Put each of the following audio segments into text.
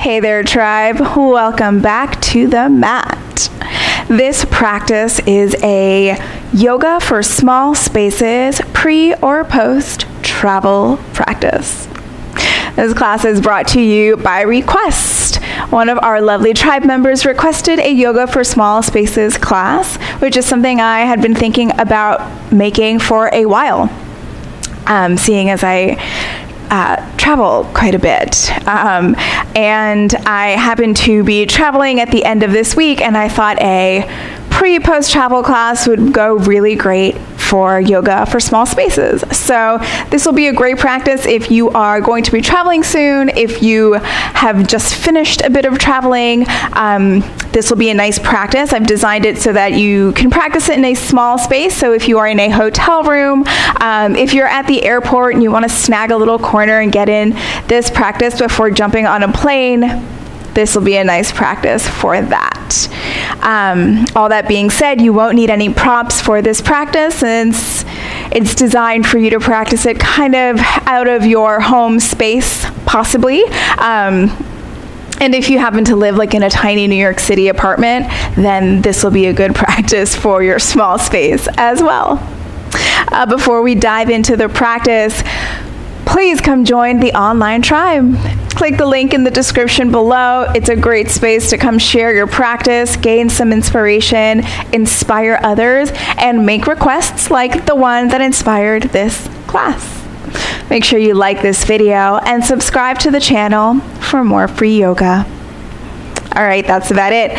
Hey there, tribe. Welcome back to the mat. This practice is a yoga for small spaces pre or post travel practice. This class is brought to you by request. One of our lovely tribe members requested a yoga for small spaces class, which is something I had been thinking about making for a while, seeing as I travel quite a bit. And I happen to be traveling at the end of this week, and I thought a pre-post travel class would go really great for yoga for small spaces. So this will be a great practice if you are going to be traveling soon, if you have just finished a bit of traveling. This will be a nice practice. I've designed it so that you can practice it in a small space. So if you are in a hotel room, if you're at the airport and you want to snag a little corner and get in this practice before jumping on a plane, this will be a nice practice for that. All that being said, you won't need any props for this practice since it's designed for you to practice it kind of out of your home space, possibly. And if you happen to live like in a tiny New York City apartment, then this will be a good practice for your small space as well. Before we dive into the practice, please come join the online tribe. Click the link in the description below. It's a great space to come share your practice, gain some inspiration, inspire others, and make requests like the one that inspired this class. Make sure you like this video and subscribe to the channel for more free yoga. All right, that's about it.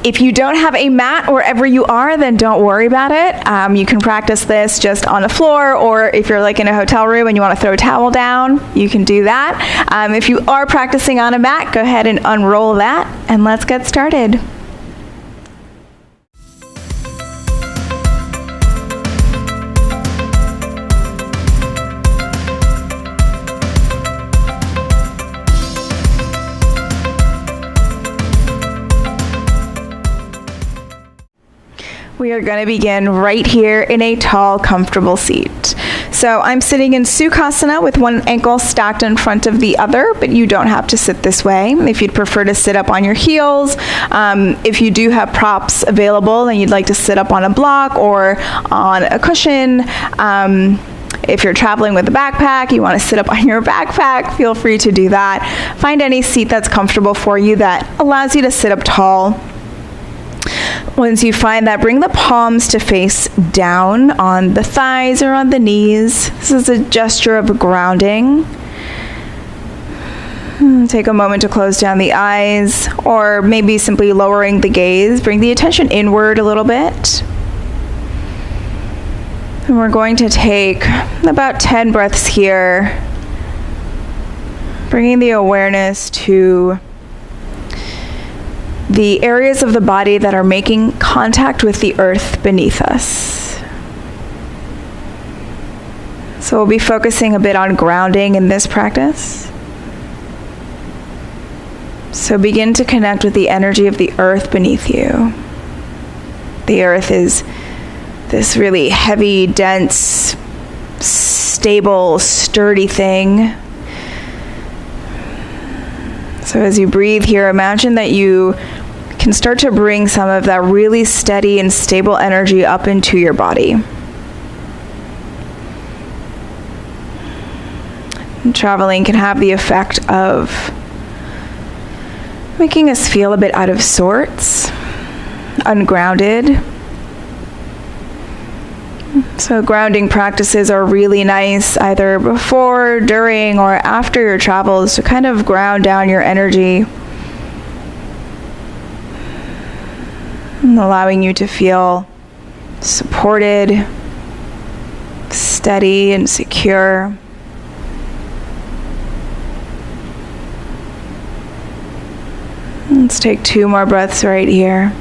If you don't have a mat wherever you are, then don't worry about it. You can practice this just on the floor, or if you're like in a hotel room and you want to throw a towel down, you can do that. If you are practicing on a mat, go ahead and unroll that, and let's get started. We are going to begin right here in a tall, comfortable seat. So I'm sitting in Sukhasana with one ankle stacked in front of the other, but you don't have to sit this way. If you'd prefer to sit up on your heels, if you do have props available and you'd like to sit up on a block or on a cushion, if you're traveling with a backpack, you want to sit up on your backpack, feel free to do that. Find any seat that's comfortable for you that allows you to sit up tall. Once you find that, bring the palms to face down on the thighs or on the knees. This is a gesture of grounding. Take a moment to close down the eyes, or maybe simply lowering the gaze. Bring the attention inward a little bit. And we're going to take about 10 breaths here, bringing the awareness to the areas of the body that are making contact with the earth beneath us. So we'll be focusing a bit on grounding in this practice. So begin to connect with the energy of the earth beneath you. The earth is this really heavy, dense, stable, sturdy thing. So as you breathe here, imagine that you can start to bring some of that really steady and stable energy up into your body. And traveling can have the effect of making us feel a bit out of sorts, ungrounded. So grounding practices are really nice either before, during, or after your travels to kind of ground down your energy, and allowing you to feel supported, steady, and secure. Let's take 2 more breaths right here.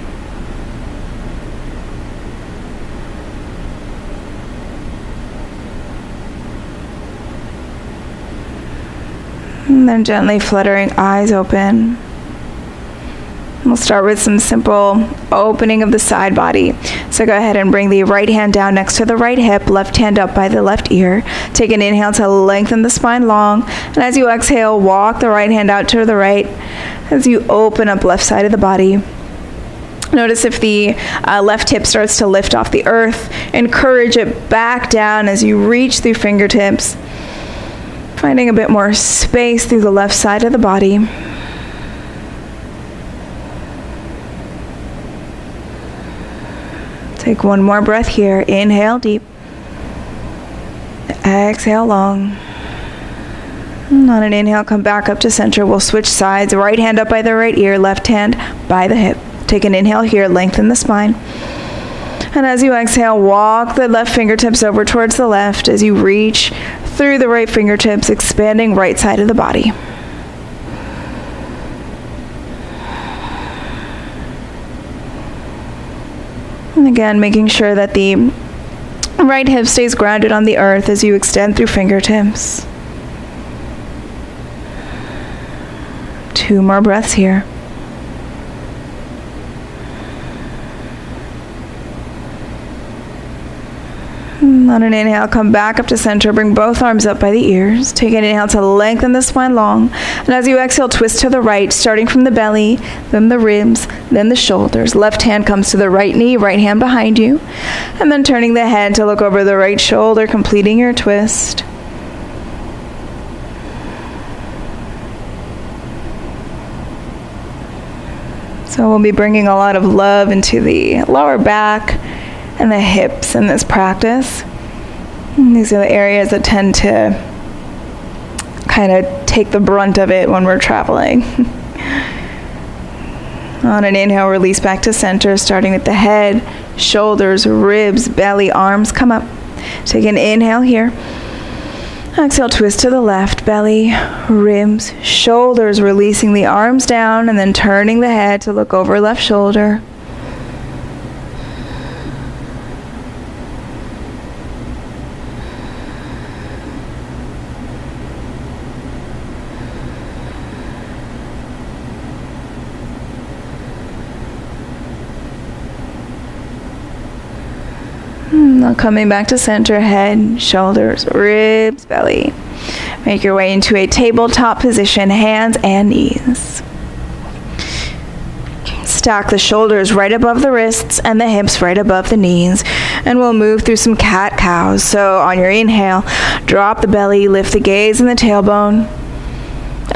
And then gently fluttering eyes open. We'll start with some simple opening of the side body. So go ahead and bring the right hand down next to the right hip, left hand up by the left ear. Take an inhale to lengthen the spine long. And as you exhale, walk the right hand out to the right as you open up left side of the body. Notice if the left hip starts to lift off the earth. Encourage it back down as you reach through fingertips, finding a bit more space through the left side of the body. Take one more breath here. Inhale deep. Exhale long. And on an inhale, come back up to center. We'll switch sides. Right hand up by the right ear, left hand by the hip. Take an inhale here, lengthen the spine. And as you exhale, walk the left fingertips over towards the left as you reach through the right fingertips, expanding right side of the body. And again, making sure that the right hip stays grounded on the earth as you extend through fingertips. 2 more breaths here. On an inhale, come back up to center. Bring both arms up by the ears. Take an inhale to lengthen the spine long. And as you exhale, twist to the right, starting from the belly, then the ribs, then the shoulders. Left hand comes to the right knee, right hand behind you. And then turning the head to look over the right shoulder, completing your twist. So we'll be bringing a lot of love into the lower back and the hips in this practice. And these are the areas that tend to kind of take the brunt of it when we're traveling. On an inhale, release back to center, starting with the head, shoulders, ribs, belly, arms come up. Take an inhale here. Exhale, twist to the left, belly, ribs, shoulders, releasing the arms down and then turning the head to look over left shoulder. Now coming back to center, head, shoulders, ribs, belly. Make your way into a tabletop position, hands and knees. Stack the shoulders right above the wrists and the hips right above the knees. And we'll move through some cat-cows. So on your inhale, drop the belly, lift the gaze and the tailbone.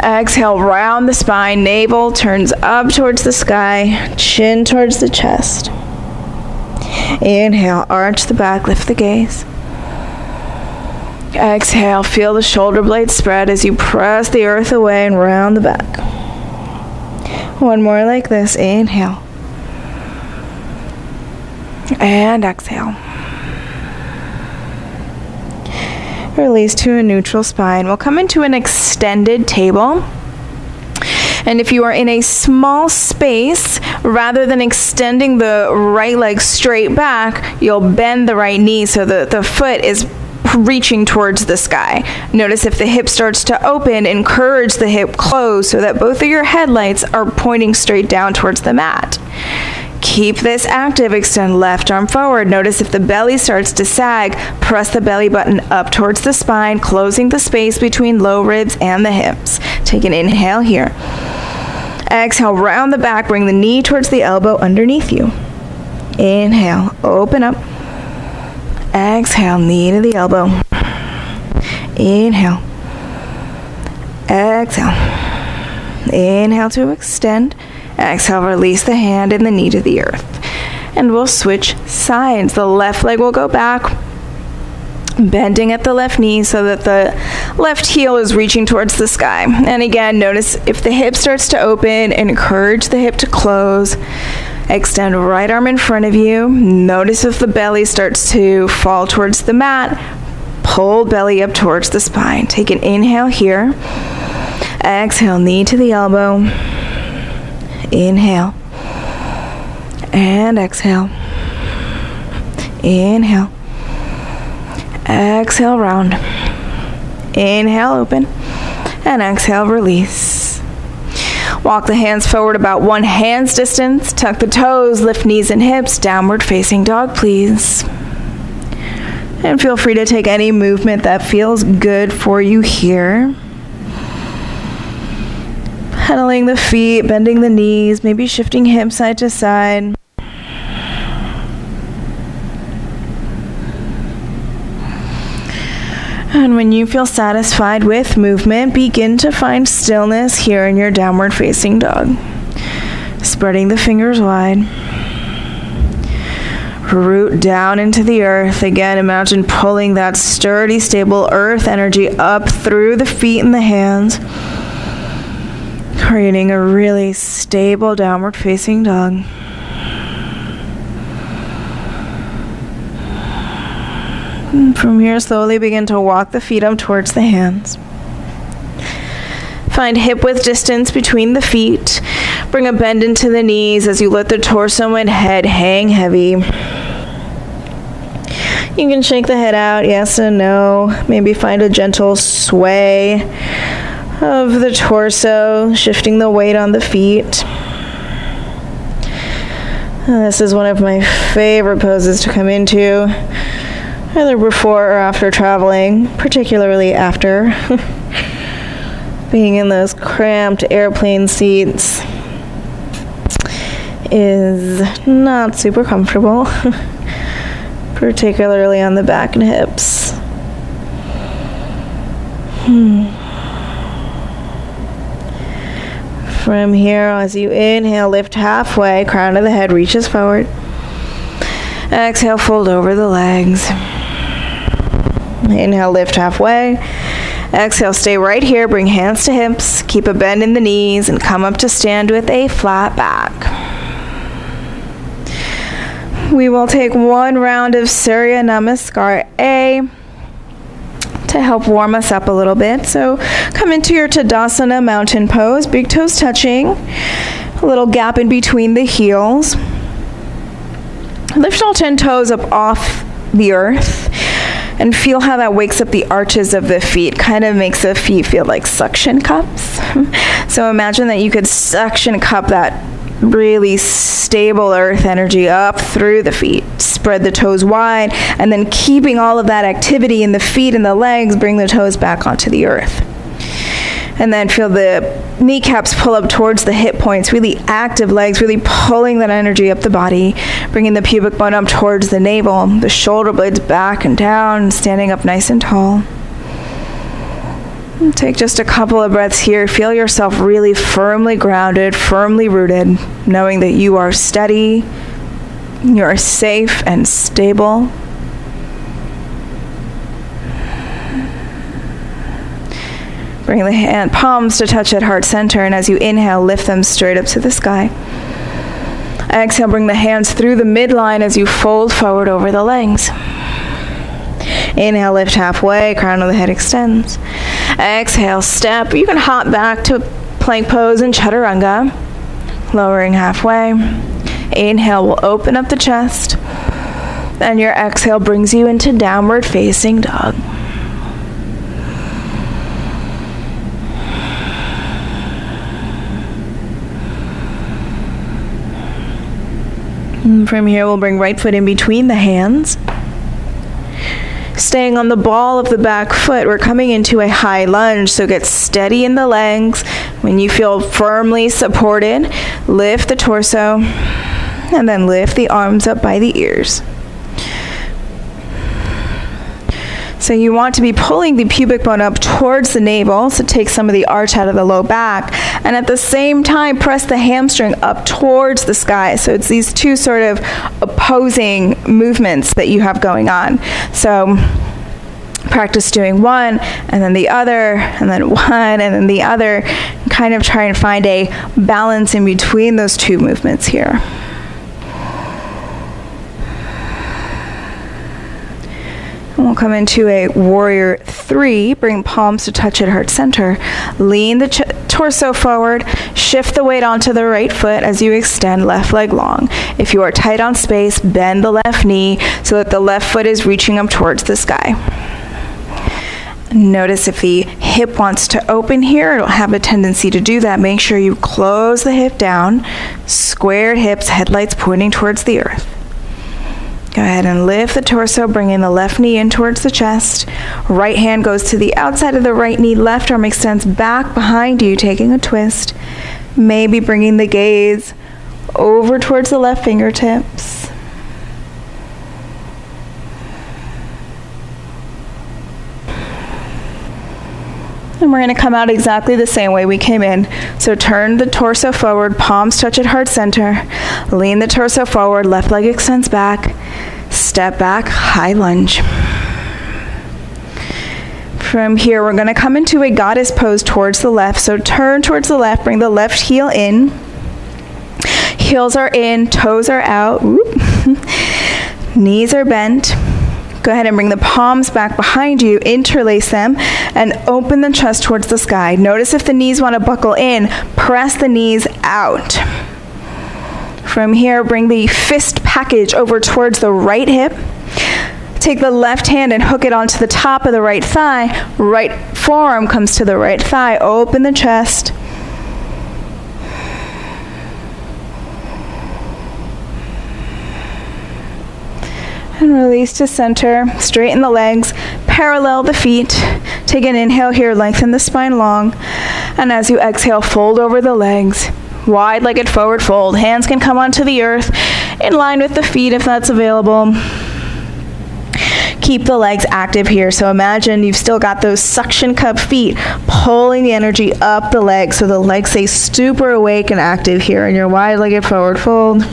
Exhale, round the spine, navel turns up towards the sky, chin towards the chest. Inhale, arch the back, lift the gaze. Exhale, feel the shoulder blades spread as you press the earth away and round the back. One more like this. Inhale. And exhale. Release to a neutral spine. We'll come into an extended table. And if you are in a small space, rather than extending the right leg straight back, you'll bend the right knee so that the foot is reaching towards the sky. Notice if the hip starts to open, encourage the hip close so that both of your headlights are pointing straight down towards the mat. Keep this active. Extend left arm forward. Notice if the belly starts to sag, press the belly button up towards the spine, closing the space between low ribs and the hips. Take an inhale here. Exhale, round the back, bring the knee towards the elbow underneath you. Inhale, open up. Exhale, knee to the elbow. Inhale. Exhale. Inhale to extend. Exhale, release the hand and the knee to the earth. And we'll switch sides. The left leg will go back, bending at the left knee so that the left heel is reaching towards the sky. And again, notice if the hip starts to open, encourage the hip to close. Extend right arm in front of you. Notice if the belly starts to fall towards the mat, pull belly up towards the spine. Take an inhale here. Exhale, knee to the elbow. Inhale. And exhale. Inhale. Exhale, round. Inhale, open. And exhale, release. Walk the hands forward about 1 hand's distance. Tuck the toes, lift knees and hips. Downward facing dog, please. And feel free to take any movement that feels good for you here. Pedaling the feet, bending the knees, maybe shifting hips side to side. And when you feel satisfied with movement, begin to find stillness here in your downward facing dog. Spreading the fingers wide. Root down into the earth. Again, imagine pulling that sturdy, stable earth energy up through the feet and the hands, creating a really stable downward facing dog. And from here, slowly begin to walk the feet up towards the hands. Find hip width distance between the feet. Bring a bend into the knees as you let the torso and head hang heavy. You can shake the head out, yes and no. Maybe find a gentle sway of the torso, shifting the weight on the feet. This is one of my favorite poses to come into, either before or after traveling, particularly after. Being in those cramped airplane seats is not super comfortable, particularly on the back and hips. From here, as you inhale, lift halfway, crown of the head reaches forward. Exhale, fold over the legs. Inhale, lift halfway. Exhale, stay right here, bring hands to hips, keep a bend in the knees, and come up to stand with a flat back. We will take 1 round of Surya Namaskar A to help warm us up a little bit. So come into your Tadasana mountain pose, big toes touching, a little gap in between the heels. Lift all 10 toes up off the earth and feel how that wakes up the arches of the feet, kind of makes the feet feel like suction cups. So imagine that you could suction cup that really stable earth energy up through the feet. Spread the toes wide, and then keeping all of that activity in the feet and the legs, bring the toes back onto the earth. And then feel the kneecaps pull up towards the hip points, really active legs, really pulling that energy up the body, bringing the pubic bone up towards the navel, the shoulder blades back and down, standing up nice and tall. And take just a couple of breaths here. Feel yourself really firmly grounded, firmly rooted, knowing that you are steady, you are safe and stable. Bring the hand palms to touch at heart center, and as you inhale, lift them straight up to the sky. Exhale, bring the hands through the midline as you fold forward over the legs. Inhale, lift halfway, crown of the head extends. Exhale, step. You can hop back to plank pose and chaturanga, lowering halfway. Inhale will open up the chest, and your exhale brings you into downward facing dog. And from here, we'll bring right foot in between the hands. Staying on the ball of the back foot, we're coming into a high lunge, so get steady in the legs. When you feel firmly supported, lift the torso, and then lift the arms up by the ears. So you want to be pulling the pubic bone up towards the navel, so take some of the arch out of the low back, and at the same time press the hamstring up towards the sky. So it's these two sort of opposing movements that you have going on. So practice doing one and then the other and then one and then the other, kind of try and find a balance in between those two movements here. And we'll come into a warrior 3. Bring palms to touch at heart center. Lean the torso forward. Shift the weight onto the right foot as you extend left leg long. If you are tight on space, bend the left knee so that the left foot is reaching up towards the sky. Notice if the hip wants to open here, it'll have a tendency to do that. Make sure you close the hip down, squared hips, headlights pointing towards the earth. Go ahead and lift the torso, bringing the left knee in towards the chest. Right hand goes to the outside of the right knee, left arm extends back behind you, taking a twist. Maybe bringing the gaze over towards the left fingertips. And we're going to come out exactly the same way we came in. So turn the torso forward, palms touch at heart center. Lean the torso forward, left leg extends back. Step back, high lunge. From here, we're going to come into a goddess pose towards the left. So turn towards the left, bring the left heel in. Heels are in, toes are out. Knees are bent. Go ahead and bring the palms back behind you, interlace them, and open the chest towards the sky. Notice if the knees want to buckle in, press the knees out. From here, bring the fist package over towards the right hip. Take the left hand and hook it onto the top of the right thigh. Right forearm comes to the right thigh. Open the chest. And release to center. Straighten the legs. Parallel the feet. Take an inhale here. Lengthen the spine long. And as you exhale, fold over the legs. Wide-legged forward fold. Hands can come onto the earth in line with the feet if that's available. Keep the legs active here. So imagine you've still got those suction cup feet pulling the energy up the legs so the legs stay super awake and active here in your wide-legged forward fold.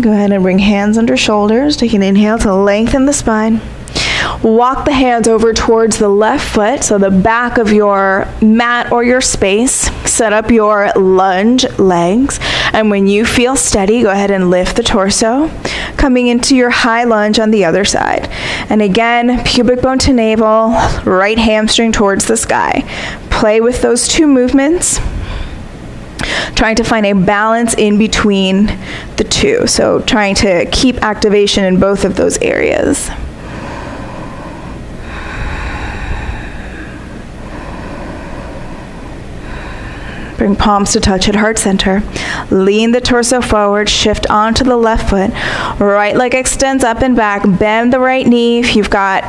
Go ahead and bring hands under shoulders. Take an inhale to lengthen the spine. Walk the hands over towards the left foot, so the back of your mat or your space. Set up your lunge legs. And when you feel steady, go ahead and lift the torso, coming into your high lunge on the other side. And again, pubic bone to navel, right hamstring towards the sky. Play with those two movements, trying to find a balance in between the two. So trying to keep activation in both of those areas. Bring palms to touch at heart center. Lean the torso forward, shift onto the left foot. Right leg extends up and back. Bend the right knee if you've got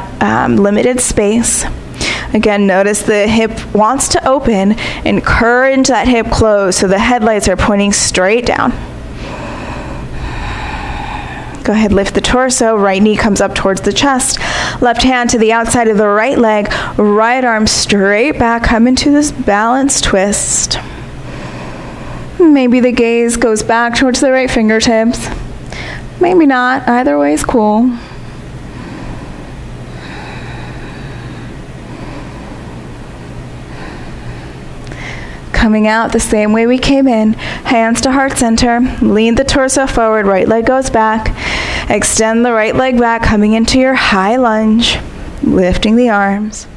limited space. Again, notice the hip wants to open. Encourage that hip close so the headlights are pointing straight down. Go ahead, lift the torso. Right knee comes up towards the chest. Left hand to the outside of the right leg. Right arm straight back. Come into this balanced twist. Maybe the gaze goes back towards the right fingertips. Maybe not. Either way is cool. Coming out the same way we came in. Hands to heart center. Lean the torso forward. Right leg goes back. Extend the right leg back, coming into your high lunge. Lifting the arms.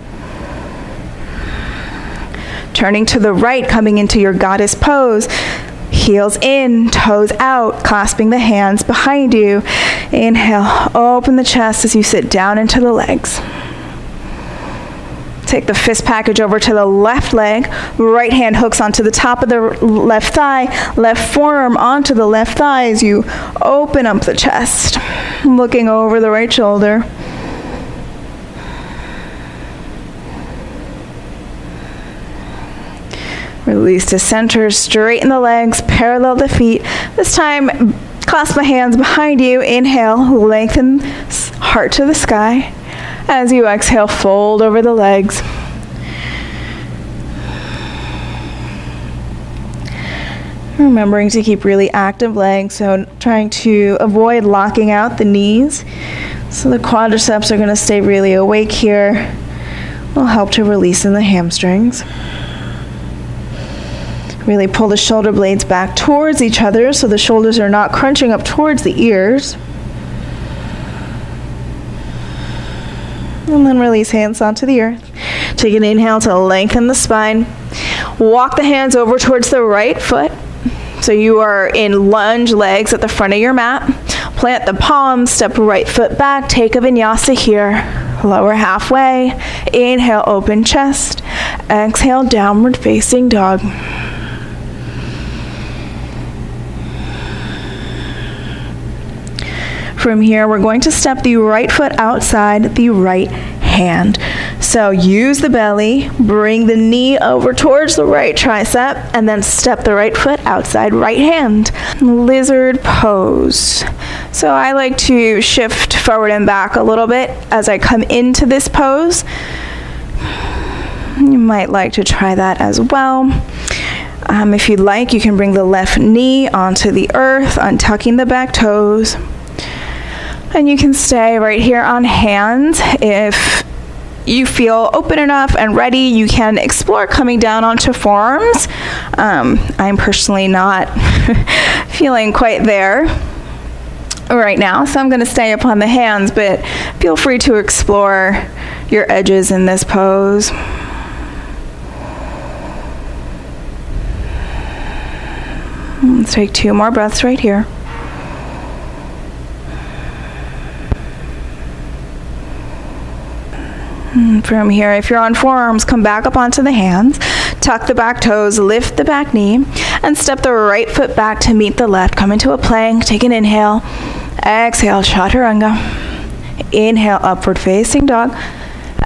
Turning to the right, coming into your goddess pose. Heels in, toes out, clasping the hands behind you. Inhale, open the chest as you sit down into the legs. Take the fist package over to the left leg. Right hand hooks onto the top of the left thigh. Left forearm onto the left thigh as you open up the chest. Looking over the right shoulder. Release to center, straighten the legs, parallel the feet. This time, clasp the hands behind you. Inhale, lengthen heart to the sky. As you exhale, fold over the legs. Remembering to keep really active legs, so trying to avoid locking out the knees. So the quadriceps are going to stay really awake here. Will help to release in the hamstrings. Really pull the shoulder blades back towards each other so the shoulders are not crunching up towards the ears. And then release hands onto the earth. Take an inhale to lengthen the spine. Walk the hands over towards the right foot. So you are in lunge legs at the front of your mat. Plant the palms, step right foot back, take a vinyasa here. Lower halfway. Inhale, open chest. Exhale, downward facing dog. From here, we're going to step the right foot outside the right hand. So use the belly, bring the knee over towards the right tricep, and then step the right foot outside right hand. Lizard pose. So I like to shift forward and back a little bit as I come into this pose. You might like to try that as well. If you'd like, you can bring the left knee onto the earth, untucking the back toes. And you can stay right here on hands. If you feel open enough and ready, you can explore coming down onto forearms. I'm personally not feeling quite there right now, so I'm going to stay upon the hands, but feel free to explore your edges in this pose. Let's take 2 more breaths right here. From here, if you're on forearms, come back up onto the hands, tuck the back toes, lift the back knee, and step the right foot back to meet the left. Come into a plank, take an inhale, exhale, chaturanga. Inhale, upward facing dog.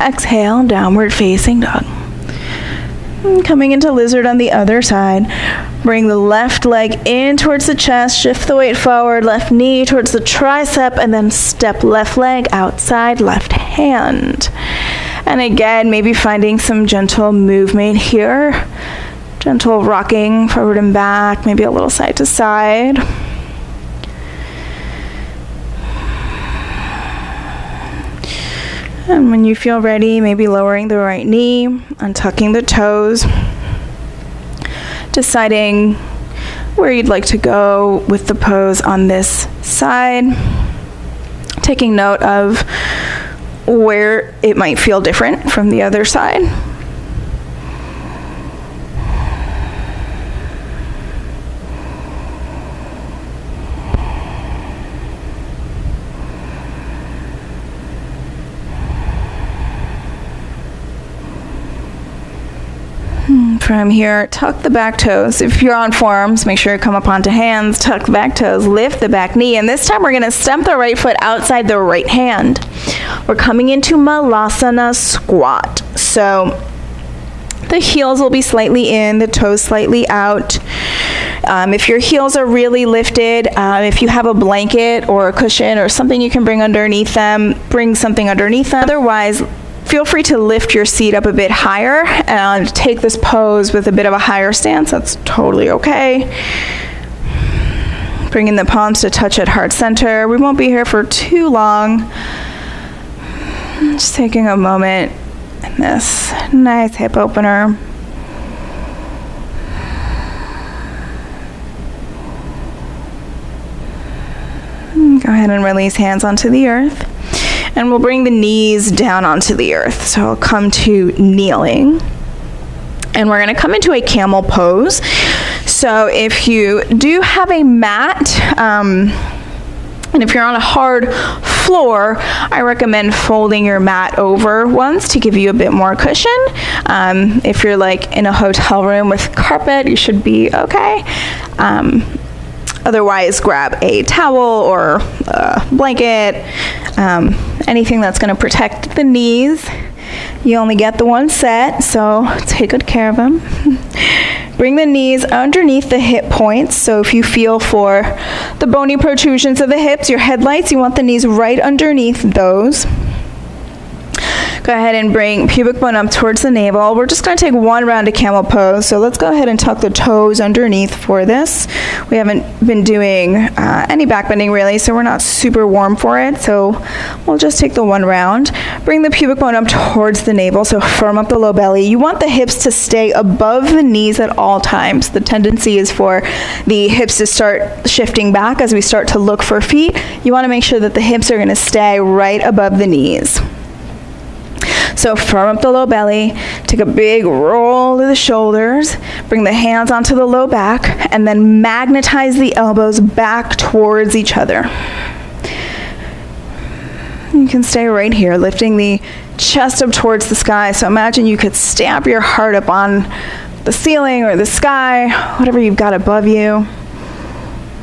Exhale, downward facing dog. Coming into lizard on the other side. Bring the left leg in towards the chest, shift the weight forward, left knee towards the tricep, and then step left leg outside, left hand. And again, maybe finding some gentle movement here. Gentle rocking forward and back, maybe a little side to side. And when you feel ready, maybe lowering the right knee, untucking the toes, deciding where you'd like to go with the pose on this side, taking note of where it might feel different from the other side. From here, tuck the back toes. If you're on forearms, make sure you come up onto hands, tuck the back toes, lift the back knee, and this time we're going to stemp the right foot outside the right hand. We're coming into Malasana squat. So the heels will be slightly in, the toes slightly out. If your heels are really lifted, if you have a blanket or a cushion or something you can bring underneath them, bring something underneath them. Otherwise, feel free to lift your seat up a bit higher and take this pose with a bit of a higher stance. That's totally okay. Bringing the palms to touch at heart center. We won't be here for too long. Just taking a moment in this nice hip opener. Go ahead and release hands onto the earth. And we'll bring the knees down onto the earth. So I'll come to kneeling. And we're going to come into a camel pose. So if you do have a mat, and if you're on a hard floor, I recommend folding your mat over once to give you a bit more cushion. If you're like in a hotel room with carpet, you should be okay. Otherwise, grab a towel or a blanket, anything that's going to protect the knees. You only get the one set, so take good care of them. Bring the knees underneath the hip points. So if you feel for the bony protrusions of the hips, your headlights, you want the knees right underneath those. Go ahead and bring pubic bone up towards the navel. We're just going to take one round of camel pose. So let's go ahead and tuck the toes underneath for this. We haven't been doing any back bending really, so we're not super warm for it. So we'll just take the one round. Bring the pubic bone up towards the navel, so firm up the low belly. You want the hips to stay above the knees at all times. The tendency is for the hips to start shifting back as we start to look for feet. You want to make sure that the hips are going to stay right above the knees. So firm up the low belly, take Take a big roll to the shoulders, bring the hands onto the low back, and then magnetize the elbows back towards each other. You can stay right here, lifting the chest up towards the sky. So imagine you could stamp your heart up on the ceiling or the sky, whatever you've got above you.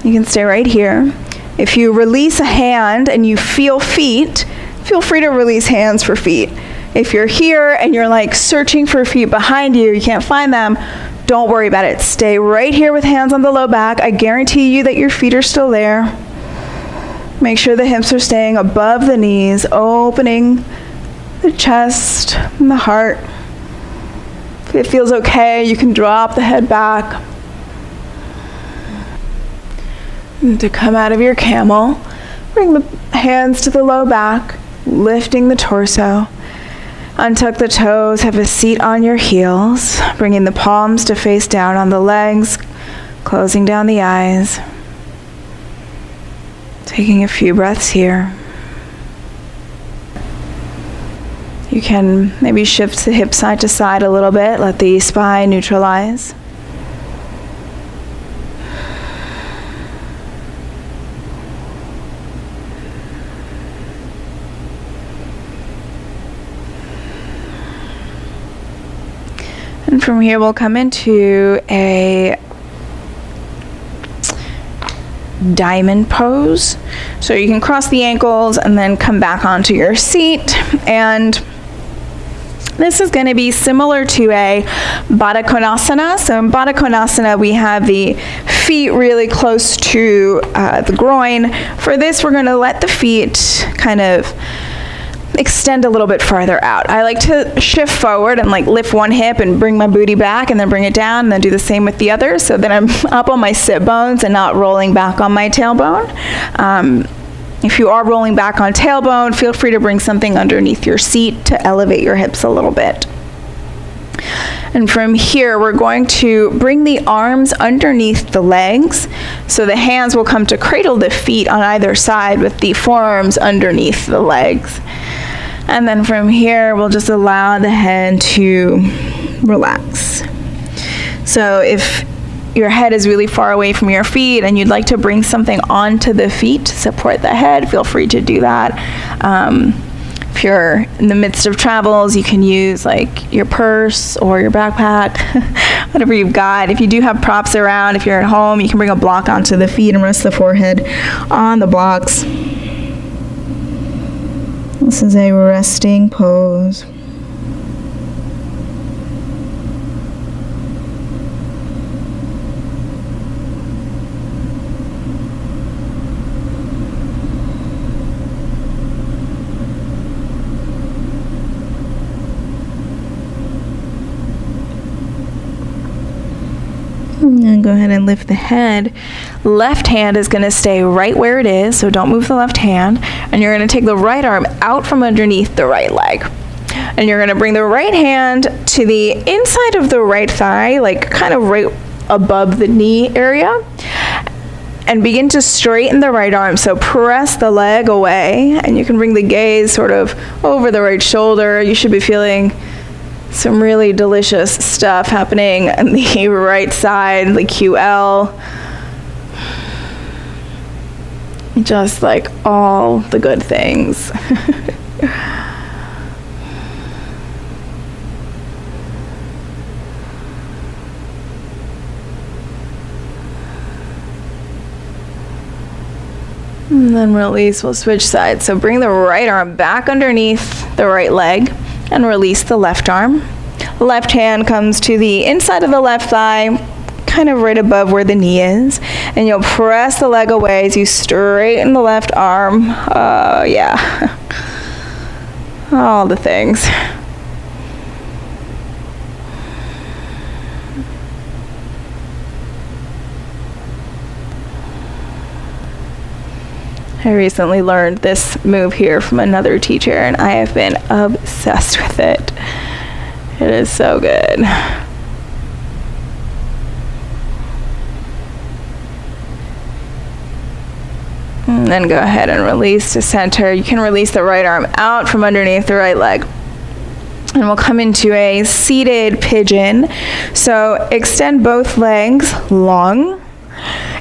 You can stay right here. If you release a hand and you feel feet, feel free to release hands for feet. If you're here and you're like searching for feet behind you, you can't find them, don't worry about it. Stay right here with hands on the low back. I guarantee you that your feet are still there. Make sure the hips are staying above the knees, opening the chest and the heart. If it feels okay, you can drop the head back. And to come out of your camel, bring the hands to the low back, lifting the torso. Untuck the toes, have a seat on your heels, bringing the palms to face down on the legs, closing down the eyes. Taking a few breaths here. You can maybe shift the hip side to side a little bit, let the spine neutralize. And from here we'll come into a diamond pose. So you can cross the ankles and then come back onto your seat. And this is going to be similar to a Baddha Konasana. So in Baddha Konasana, we have the feet really close to the groin. For this, we're going to let the feet kind of extend a little bit farther out. I like to shift forward and like lift one hip and bring my booty back and then bring it down and then do the same with the other, so that I'm up on my sit bones and not rolling back on my tailbone. If you are rolling back on tailbone, feel free to bring something underneath your seat to elevate your hips a little bit. And from here, we're going to bring the arms underneath the legs. So the hands will come to cradle the feet on either side with the forearms underneath the legs. And then from here, we'll just allow the head to relax. So if your head is really far away from your feet and you'd like to bring something onto the feet to support the head, feel free to do that. If you're in the midst of travels, you can use like your purse or your backpack, whatever you've got. If you do have props around, if you're at home, you can bring a block onto the feet and rest the forehead on the blocks. This is a resting pose. And go ahead and lift the head. Left hand is going to stay right where it is, so don't move the left hand. And you're going to take the right arm out from underneath the right leg. And you're going to bring the right hand to the inside of the right thigh, like kind of right above the knee area. And begin to straighten the right arm. So press the leg away, and you can bring the gaze sort of over the right shoulder. You should be feeling some really delicious stuff happening on the right side, the QL. Just like all the good things. And then release, we'll switch sides. So bring the right arm back underneath the right leg and release the left arm. Left hand comes to the inside of the left thigh, kind of right above where the knee is. And you'll press the leg away as you straighten the left arm. Yeah. All the things. I recently learned this move here from another teacher, and I have been obsessed with it. It is so good. And then go ahead and release to center. You can release the right arm out from underneath the right leg. And we'll come into a seated pigeon. So extend both legs long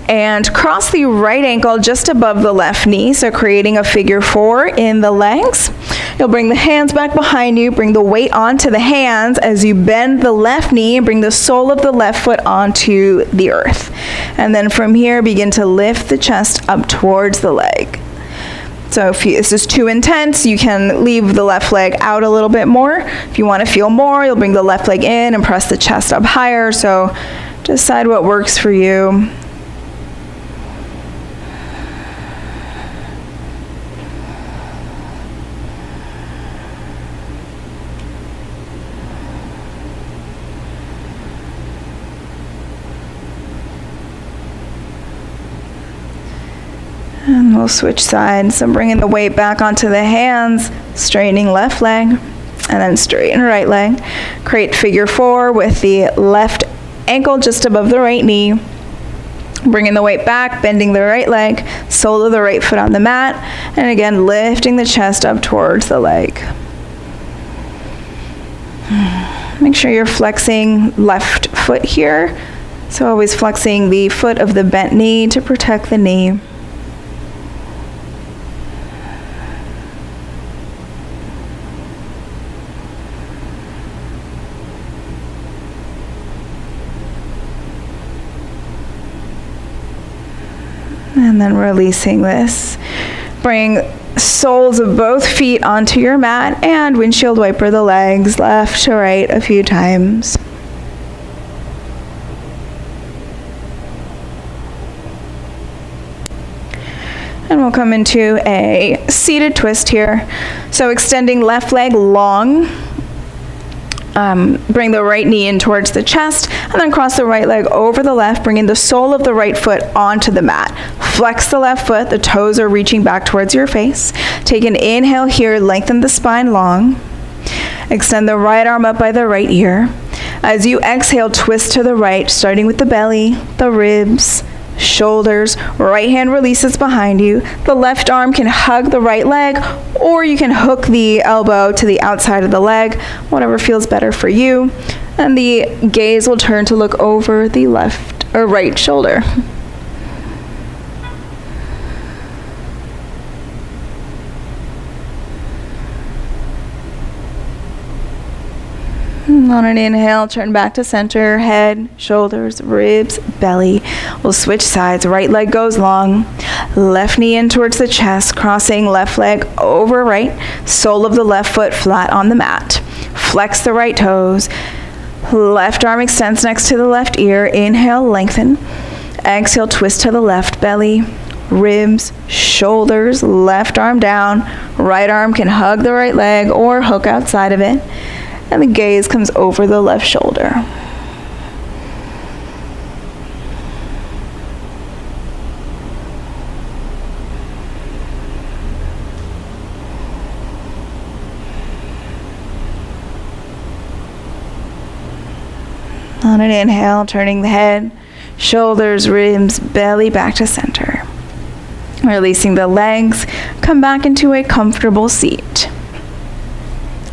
and cross the right ankle just above the left knee, so creating a figure 4 in the legs. You'll bring the hands back behind you, bring the weight onto the hands as you bend the left knee and bring the sole of the left foot onto the earth. And then from here, begin to lift the chest up towards the leg. So if this is too intense, you can leave the left leg out a little bit more. If you want to feel more, you'll bring the left leg in and press the chest up higher. So decide what works for you. And we'll switch sides. So bringing the weight back onto the hands, straightening left leg, and then straighten right leg. Create figure 4 with the left ankle just above the right knee. Bringing the weight back, bending the right leg, sole of the right foot on the mat, and again, lifting the chest up towards the leg. Make sure you're flexing left foot here. So always flexing the foot of the bent knee to protect the knee. And then releasing this. Bring soles of both feet onto your mat and windshield wiper the legs left to right a few times. And we'll come into a seated twist here. So extending left leg long. Bring the right knee in towards the chest, and then cross the right leg over the left, bringing the sole of the right foot onto the mat. Flex the left foot, the toes are reaching back towards your face. Take an inhale here, lengthen the spine long. Extend the right arm up by the right ear. As you exhale, twist to the right, starting with the belly, the ribs, shoulders. Right hand releases behind you. The left arm can hug the right leg, or you can hook the elbow to the outside of the leg, whatever feels better for you. And the gaze will turn to look over the left or right shoulder. On an inhale, turn back to center, head, shoulders, ribs, belly. We'll switch sides. Right leg goes long. Left knee in towards the chest, crossing left leg over right. Sole of the left foot flat on the mat. Flex the right toes. Left arm extends next to the left ear. Inhale, lengthen. Exhale, twist to the left belly, ribs, shoulders, left arm down. Right arm can hug the right leg or hook outside of it. And the gaze comes over the left shoulder. On an inhale, turning the head, shoulders, ribs, belly back to center. Releasing the legs, come back into a comfortable seat.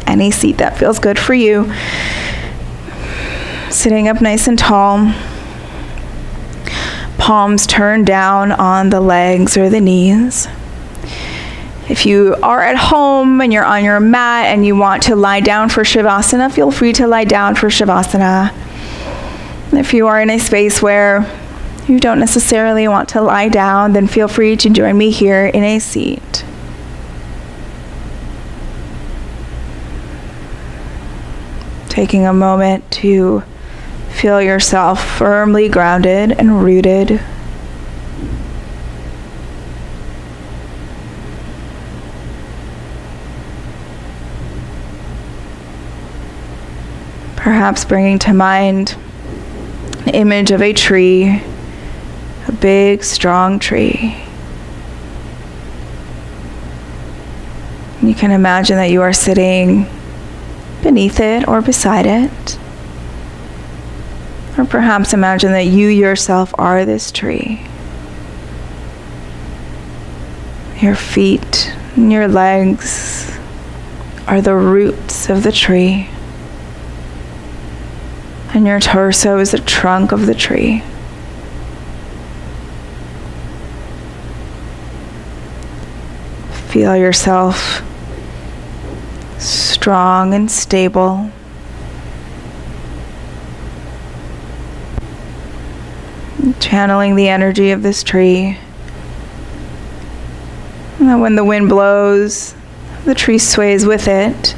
Any seat that feels good for you. Sitting up nice and tall. Palms turned down on the legs or the knees. If you are at home and you're on your mat and you want to lie down for Shavasana, feel free to lie down for Shavasana. If you are in a space where you don't necessarily want to lie down, then feel free to join me here in a seat. Taking a moment to feel yourself firmly grounded and rooted. Perhaps bringing to mind an image of a tree, a big, strong tree. You can imagine that you are sitting beneath it or beside it. Or perhaps imagine that you yourself are this tree. Your feet and your legs are the roots base of the tree, and your torso is the trunk of the tree. Feel yourself strong and stable. Channeling the energy of this tree. And that when the wind blows, the tree sways with it,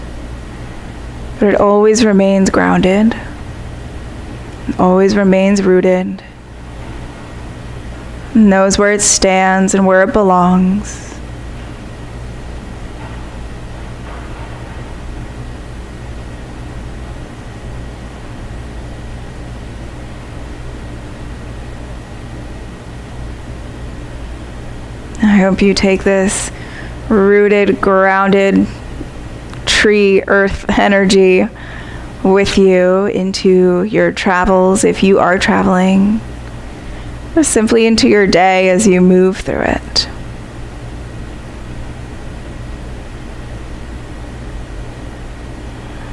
but it always remains grounded, always remains rooted, knows where it stands and where it belongs. I hope you take this rooted, grounded tree, earth energy with you into your travels if you are traveling, or simply into your day as you move through it.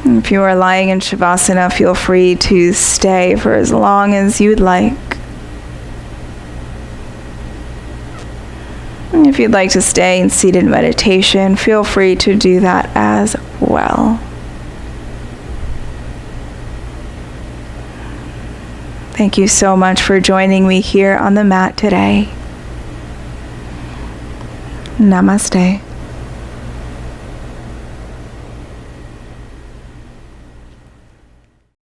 If you are lying in Shavasana, feel free to stay for as long as you'd like. If you'd like to stay in seated meditation, feel free to do that as well. Thank you so much for joining me here on the mat today. Namaste.